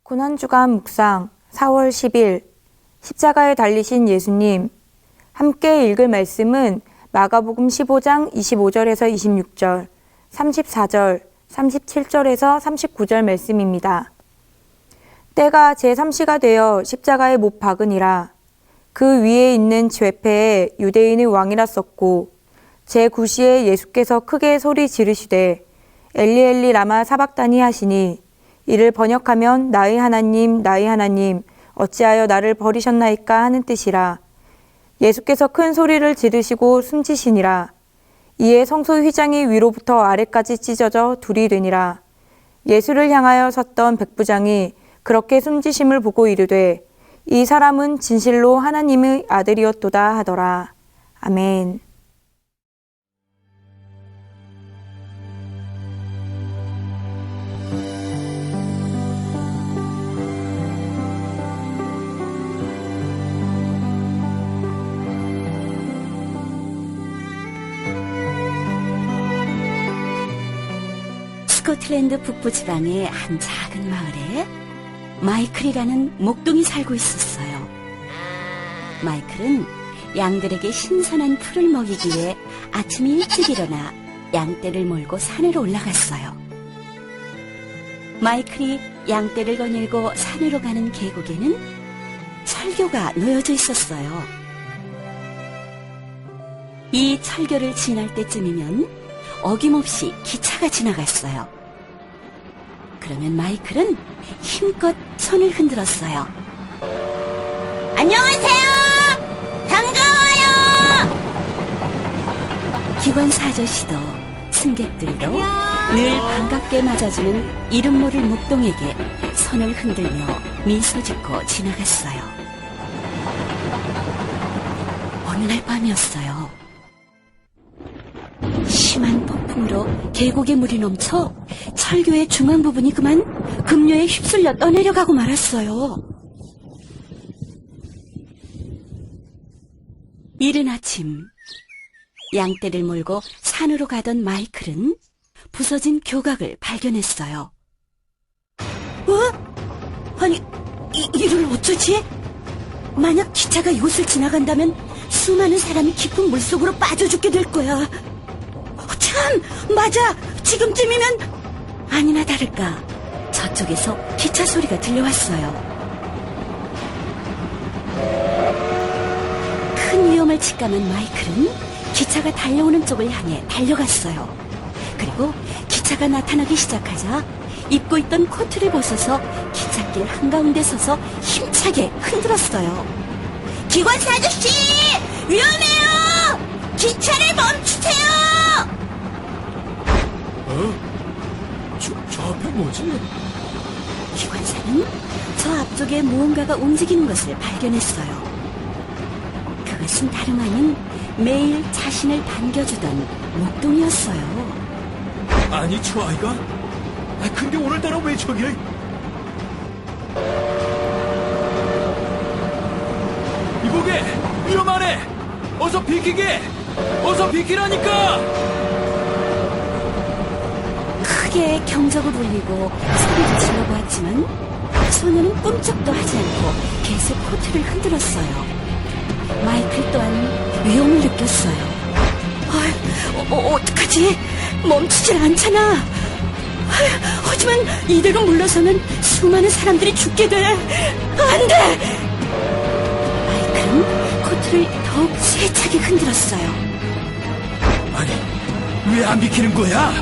고난주간 묵상 4월 10일 십자가에 달리신 예수님. 함께 읽을 말씀은 마가복음 15장 25절에서 26절, 34절, 37절에서 39절 말씀입니다. 때가 제3시가 되어 십자가에 못 박으니라. 그 위에 있는 죄패에 유대인의 왕이라 썼고 제9시에 예수께서 크게 소리 지르시되 엘리 엘리 라마 사박다니 하시니 이를 번역하면 나의 하나님 어찌하여 나를 버리셨나이까 하는 뜻이라. 예수께서 큰 소리를 지르시고 숨지시니라. 이에 성소 휘장이 위로부터 아래까지 찢어져 둘이 되니라. 예수를 향하여 섰던 백부장이 그렇게 숨지심을 보고 이르되 이 사람은 진실로 하나님의 아들이었도다 하더라. 아멘. 스코틀랜드 북부 지방의 한 작은 마을에 마이클이라는 목동이 살고 있었어요. 마이클은 양들에게 신선한 풀을 먹이기 위해 아침 일찍 일어나 양떼를 몰고 산으로 올라갔어요. 마이클이 양떼를 거닐고 산으로 가는 계곡에는 철교가 놓여져 있었어요. 이 철교를 지날 때쯤이면 어김없이 기차가 지나갔어요. 그러면 마이클은 힘껏 손을 흔들었어요. 안녕하세요! 반가워요! 기관사 아저씨도 승객들도 늘 반갑게 맞아주는 이름 모를 목동에게 손을 흔들며 미소 짓고 지나갔어요. 어느 날 밤이었어요. 심한 폭풍으로 계곡에 물이 넘쳐 철교의 중앙 부분이 그만 급류에 휩쓸려 떠내려가고 말았어요. 이른 아침, 양떼를 몰고 산으로 가던 마이클은 부서진 교각을 발견했어요. 아니, 이를 어쩌지? 만약 기차가 이곳을 지나간다면 수많은 사람이 깊은 물속으로 빠져 죽게 될 거야. 참, 맞아! 지금쯤이면... 아니나 다를까 저쪽에서 기차 소리가 들려왔어요. 큰 위험을 직감한 마이클은 기차가 달려오는 쪽을 향해 달려갔어요. 그리고 기차가 나타나기 시작하자 입고 있던 코트를 벗어서 기찻길 한가운데 서서 힘차게 흔들었어요. 기관사 아저씨! 위험해요! 기차를 멈추세요! 저 앞에 뭐지? 기관사는 저 앞쪽에 무언가가 움직이는 것을 발견했어요. 그것은 다름 아닌 매일 자신을 반겨주던 목동이었어요. 아니, 저 아이가? 근데 오늘따라 왜 저기? 이보게! 위험하네! 어서 비키게! 어서 비키라니까! 크게 경적을 울리고 소리를 질러보았지만 소녀는 꿈쩍도 하지 않고 계속 코트를 흔들었어요. 마이클 또한 위험을 느꼈어요. 어떡하지? 멈추질 않잖아. 하지만 이대로 물러서면 수많은 사람들이 죽게 돼. 안 돼! 마이클은 코트를 더욱 세차게 흔들었어요. 아니, 왜 안 비키는 거야?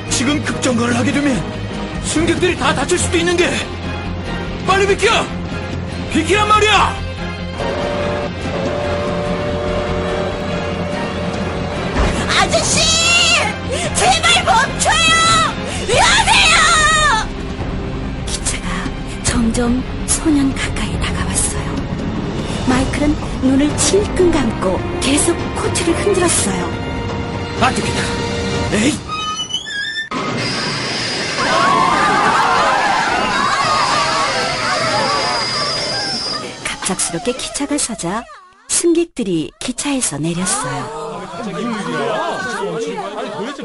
지금 급정거를 하게 되면 승객들이 다 다칠 수도 있는데 빨리 비켜! 비키란 말이야! 아저씨! 제발 멈춰요! 위험해요! 기차가 점점 소년 가까이 다가왔어요. 마이클은 눈을 찔끔 감고 계속 코트를 흔들었어요. 안 되겠다. 에이! 갑작스럽게 기차가 서자 승객들이 기차에서 내렸어요.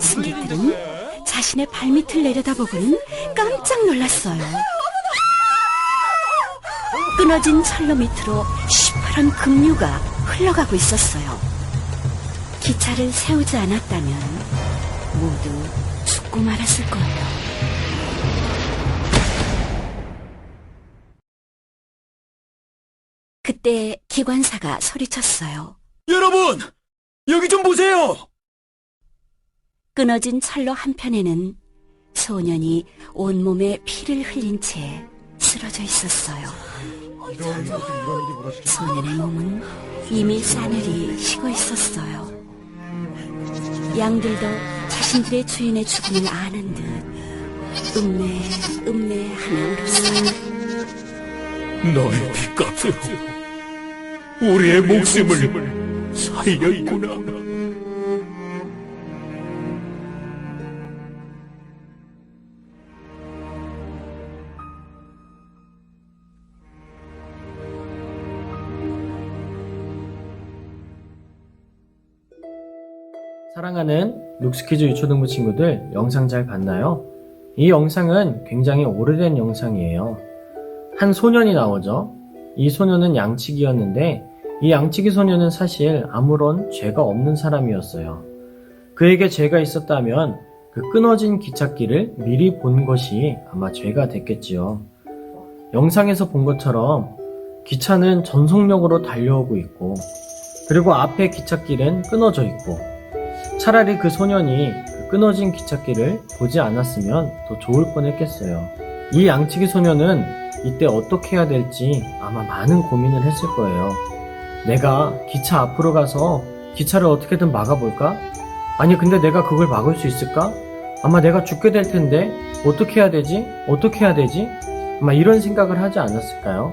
승객들은 자신의 발밑을 내려다보고는 깜짝 놀랐어요. 끊어진 철로 밑으로 시퍼런 급류가 흘러가고 있었어요. 기차를 세우지 않았다면 모두 죽고 말았을 거예요. 그때 기관사가 소리쳤어요. 여러분, 여기 좀 보세요. 끊어진 철로 한편에는 소년이 온몸에 피를 흘린 채 쓰러져 있었어요. 소년의 몸은 이미 싸늘히 식어 있었어요. 양들도 자신들의 주인의 죽음을 아는 듯 음매하며 울었어요. 너의 핏값으로 우리의 목숨을 살렸구나. 사랑하는 룩스키즈 유초등부 친구들, 영상 잘 봤나요? 이 영상은 굉장히 오래된 영상이에요. 한 소년이 나오죠. 이 소년은 양치기였는데 이 양치기 소년은 사실 아무런 죄가 없는 사람이었어요. 그에게 죄가 있었다면 그 끊어진 기찻길을 미리 본 것이 아마 죄가 됐겠지요. 영상에서 본 것처럼 기차는 전속력으로 달려오고 있고, 그리고 앞에 기찻길은 끊어져 있고, 차라리 그 소년이 그 끊어진 기찻길을 보지 않았으면 더 좋을 뻔했겠어요. 이 양치기 소년은 이때 어떻게 해야 될지 아마 많은 고민을 했을 거예요. 내가 기차 앞으로 가서 기차를 어떻게든 막아볼까? 아니 근데 내가 그걸 막을 수 있을까? 아마 내가 죽게 될 텐데 어떻게 해야 되지? 어떻게 해야 되지? 아마 이런 생각을 하지 않았을까요?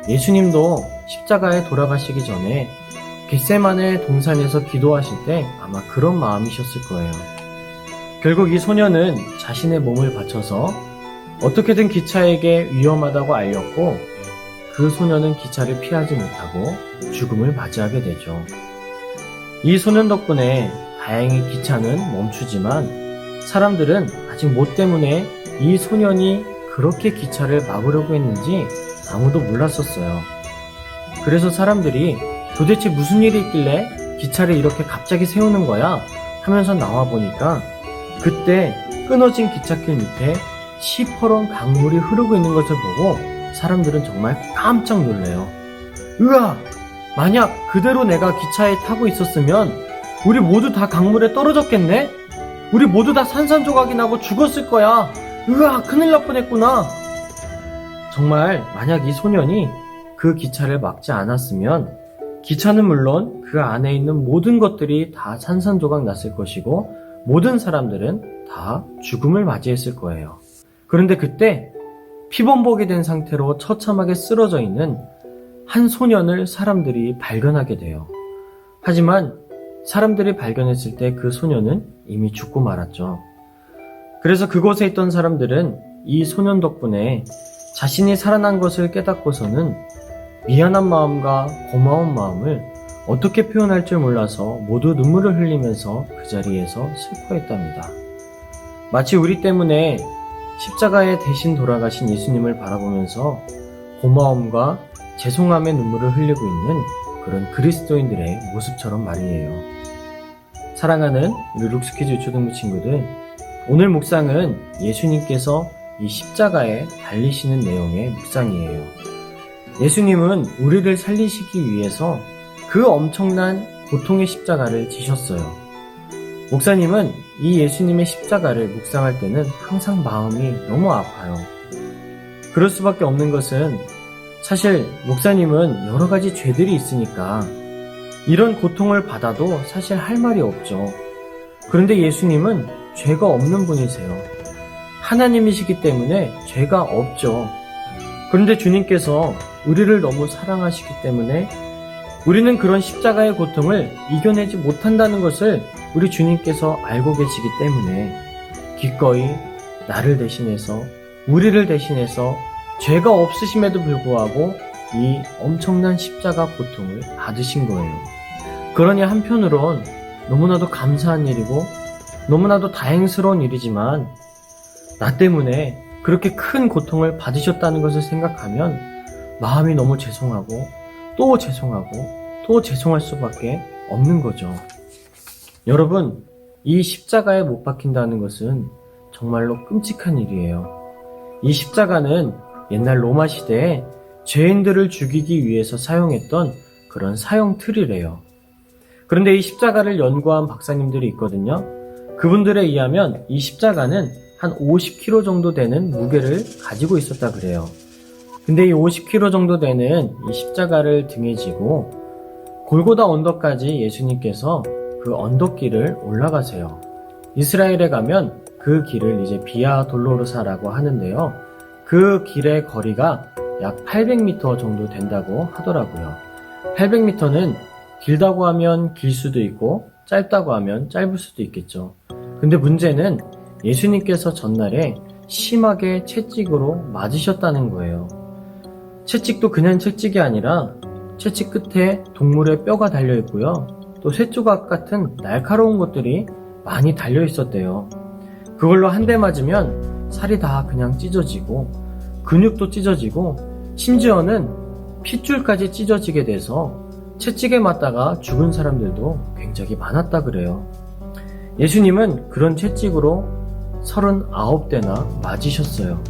예수님도 십자가에 돌아가시기 전에 겟세마네 동산에서 기도하실 때 아마 그런 마음이셨을 거예요. 결국 이 소년은 자신의 몸을 바쳐서 어떻게든 기차에게 위험하다고 알렸고, 그 소년은 기차를 피하지 못하고 죽음을 맞이하게 되죠. 이 소년 덕분에 다행히 기차는 멈추지만 사람들은 아직 뭐 때문에 이 소년이 그렇게 기차를 막으려고 했는지 아무도 몰랐었어요. 그래서 사람들이 도대체 무슨 일이 있길래 기차를 이렇게 갑자기 세우는 거야? 하면서 나와보니까 그때 끊어진 기찻길 밑에 시퍼런 강물이 흐르고 있는 것을 보고 사람들은 정말 깜짝 놀래요. 으아! 만약 그대로 내가 기차에 타고 있었으면 우리 모두 다 강물에 떨어졌겠네? 우리 모두 다 산산조각이 나고 죽었을 거야. 으아! 큰일 날 뻔했구나. 정말 만약 이 소년이 그 기차를 막지 않았으면 기차는 물론 그 안에 있는 모든 것들이 다 산산조각 났을 것이고 모든 사람들은 다 죽음을 맞이했을 거예요. 그런데 그때 피범벅이 된 상태로 처참하게 쓰러져 있는 한 소년을 사람들이 발견하게 돼요. 하지만 사람들이 발견했을 때 그 소년은 이미 죽고 말았죠. 그래서 그곳에 있던 사람들은 이 소년 덕분에 자신이 살아난 것을 깨닫고서는 미안한 마음과 고마운 마음을 어떻게 표현할 줄 몰라서 모두 눈물을 흘리면서 그 자리에서 슬퍼했답니다. 마치 우리 때문에 십자가에 대신 돌아가신 예수님을 바라보면서 고마움과 죄송함의 눈물을 흘리고 있는 그런 그리스도인들의 모습처럼 말이에요. 사랑하는 우리 룩스키즈 유초등부 친구들, 오늘 묵상은 예수님께서 이 십자가에 달리시는 내용의 묵상이에요. 예수님은 우리를 살리시기 위해서 그 엄청난 고통의 십자가를 지셨어요. 목사님은 이 예수님의 십자가를 묵상할 때는 항상 마음이 너무 아파요. 그럴 수밖에 없는 것은 사실 목사님은 여러 가지 죄들이 있으니까 이런 고통을 받아도 사실 할 말이 없죠. 그런데 예수님은 죄가 없는 분이세요. 하나님이시기 때문에 죄가 없죠. 그런데 주님께서 우리를 너무 사랑하시기 때문에 우리는 그런 십자가의 고통을 이겨내지 못한다는 것을 우리 주님께서 알고 계시기 때문에 기꺼이 나를 대신해서, 우리를 대신해서 죄가 없으심에도 불구하고 이 엄청난 십자가 고통을 받으신 거예요. 그러니 한편으론 너무나도 감사한 일이고 너무나도 다행스러운 일이지만 나 때문에 그렇게 큰 고통을 받으셨다는 것을 생각하면 마음이 너무 죄송하고 또 죄송하고 또 죄송할 수밖에 없는 거죠. 여러분, 이 십자가에 못 박힌다는 것은 정말로 끔찍한 일이에요. 이 십자가는 옛날 로마 시대에 죄인들을 죽이기 위해서 사용했던 그런 사형 틀이래요. 그런데 이 십자가를 연구한 박사님들이 있거든요. 그분들에 의하면 이 십자가는 한 50kg 정도 되는 무게를 가지고 있었다 그래요. 근데 이 50kg 정도 되는 이 십자가를 등에 지고 골고다 언덕까지 예수님께서 그 언덕길을 올라가세요. 이스라엘에 가면 그 길을 이제 비아 돌로르사라고 하는데요. 그 길의 거리가 약 800m 정도 된다고 하더라고요. 800m는 길다고 하면 길 수도 있고 짧다고 하면 짧을 수도 있겠죠. 근데 문제는 예수님께서 전날에 심하게 채찍으로 맞으셨다는 거예요. 채찍도 그냥 채찍이 아니라 채찍 끝에 동물의 뼈가 달려있고요. 또 쇠조각 같은 날카로운 것들이 많이 달려있었대요. 그걸로 한 대 맞으면 살이 다 그냥 찢어지고 근육도 찢어지고 심지어는 핏줄까지 찢어지게 돼서 채찍에 맞다가 죽은 사람들도 굉장히 많았다 그래요. 예수님은 그런 채찍으로 39대나 맞으셨어요.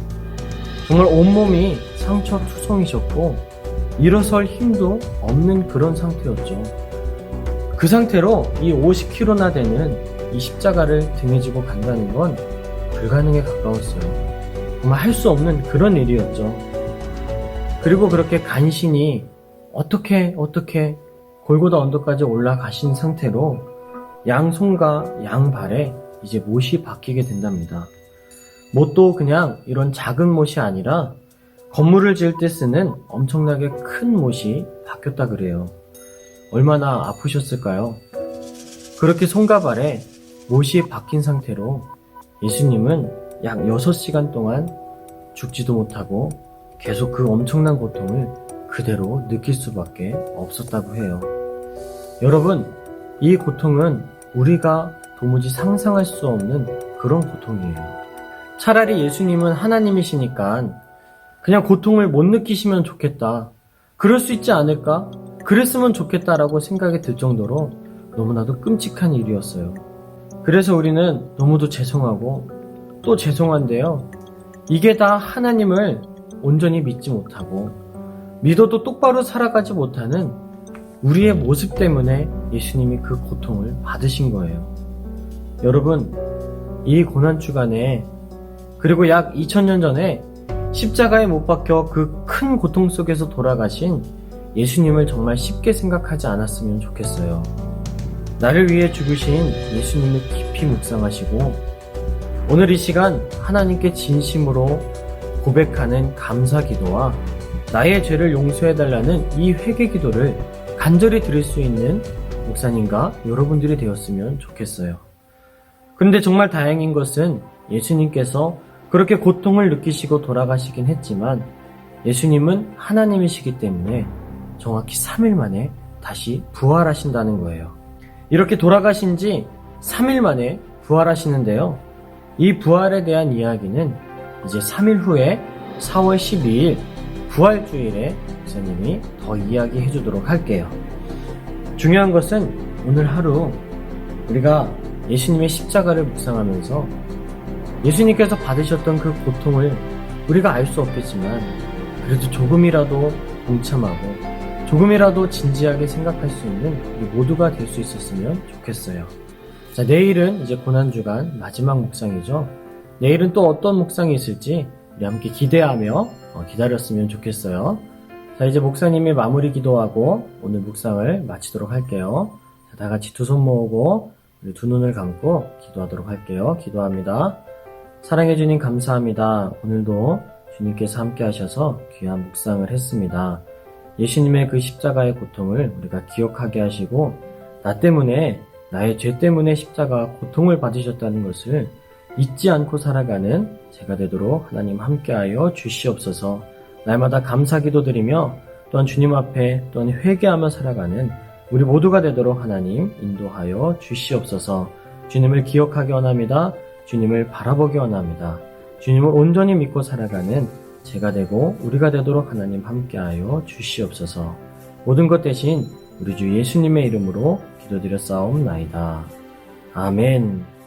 정말 온몸이 상처투성이셨고 일어설 힘도 없는 그런 상태였죠. 그 상태로 이 50kg나 되는 이 십자가를 등에 지고 간다는 건 불가능에 가까웠어요. 정말 할 수 없는 그런 일이었죠. 그리고 그렇게 간신히 어떻게 골고다 언덕까지 올라가신 상태로 양손과 양발에 이제 못이 박히게 된답니다. 못도 그냥 이런 작은 못이 아니라 건물을 지을 때 쓰는 엄청나게 큰 못이 박혔다 그래요. 얼마나 아프셨을까요? 그렇게 손과 발에 못이 박힌 상태로 예수님은 약 6시간 동안 죽지도 못하고 계속 그 엄청난 고통을 그대로 느낄 수밖에 없었다고 해요. 여러분, 이 고통은 우리가 도무지 상상할 수 없는 그런 고통이에요. 차라리 예수님은 하나님이시니까 그냥 고통을 못 느끼시면 좋겠다. 그럴 수 있지 않을까? 그랬으면 좋겠다라고 생각이 들 정도로 너무나도 끔찍한 일이었어요. 그래서 우리는 너무도 죄송하고 또 죄송한데요. 이게 다 하나님을 온전히 믿지 못하고 믿어도 똑바로 살아가지 못하는 우리의 모습 때문에 예수님이 그 고통을 받으신 거예요. 여러분, 이 고난주간에 그리고 약 2000년 전에 십자가에 못 박혀 그 큰 고통 속에서 돌아가신 예수님을 정말 쉽게 생각하지 않았으면 좋겠어요. 나를 위해 죽으신 예수님을 깊이 묵상하시고 오늘 이 시간 하나님께 진심으로 고백하는 감사 기도와 나의 죄를 용서해달라는 이 회개 기도를 간절히 드릴 수 있는 목사님과 여러분들이 되었으면 좋겠어요. 그런데 정말 다행인 것은 예수님께서 그렇게 고통을 느끼시고 돌아가시긴 했지만 예수님은 하나님이시기 때문에 정확히 3일 만에 다시 부활하신다는 거예요. 이렇게 돌아가신 지 3일 만에 부활하시는데요. 이 부활에 대한 이야기는 이제 3일 후에 4월 12일 부활주일에 목사님이 더 이야기해 주도록 할게요. 중요한 것은 오늘 하루 우리가 예수님의 십자가를 묵상하면서 예수님께서 받으셨던 그 고통을 우리가 알 수 없겠지만 그래도 조금이라도 동참하고 조금이라도 진지하게 생각할 수 있는 우리 모두가 될 수 있었으면 좋겠어요. 자, 내일은 이제 고난주간 마지막 묵상이죠. 내일은 또 어떤 묵상이 있을지 우리 함께 기대하며 기다렸으면 좋겠어요. 자, 이제 목사님이 마무리 기도하고 오늘 묵상을 마치도록 할게요. 자, 다 같이 두 손 모으고 우리 두 눈을 감고 기도하도록 할게요. 기도합니다. 사랑해 주님 감사합니다. 오늘도 주님께서 함께 하셔서 귀한 묵상을 했습니다. 예수님의 그 십자가의 고통을 우리가 기억하게 하시고 나 때문에 나의 죄 때문에 십자가 고통을 받으셨다는 것을 잊지 않고 살아가는 제가 되도록 하나님 함께하여 주시옵소서. 날마다 감사 기도드리며 또한 주님 앞에 또한 회개하며 살아가는 우리 모두가 되도록 하나님 인도하여 주시옵소서. 주님을 기억하기 원합니다. 주님을 바라보기 원합니다. 주님을 온전히 믿고 살아가는 제가 되고 우리가 되도록 하나님 함께하여 주시옵소서. 모든 것 대신 우리 주 예수님의 이름으로 기도드렸사옵나이다. 아멘.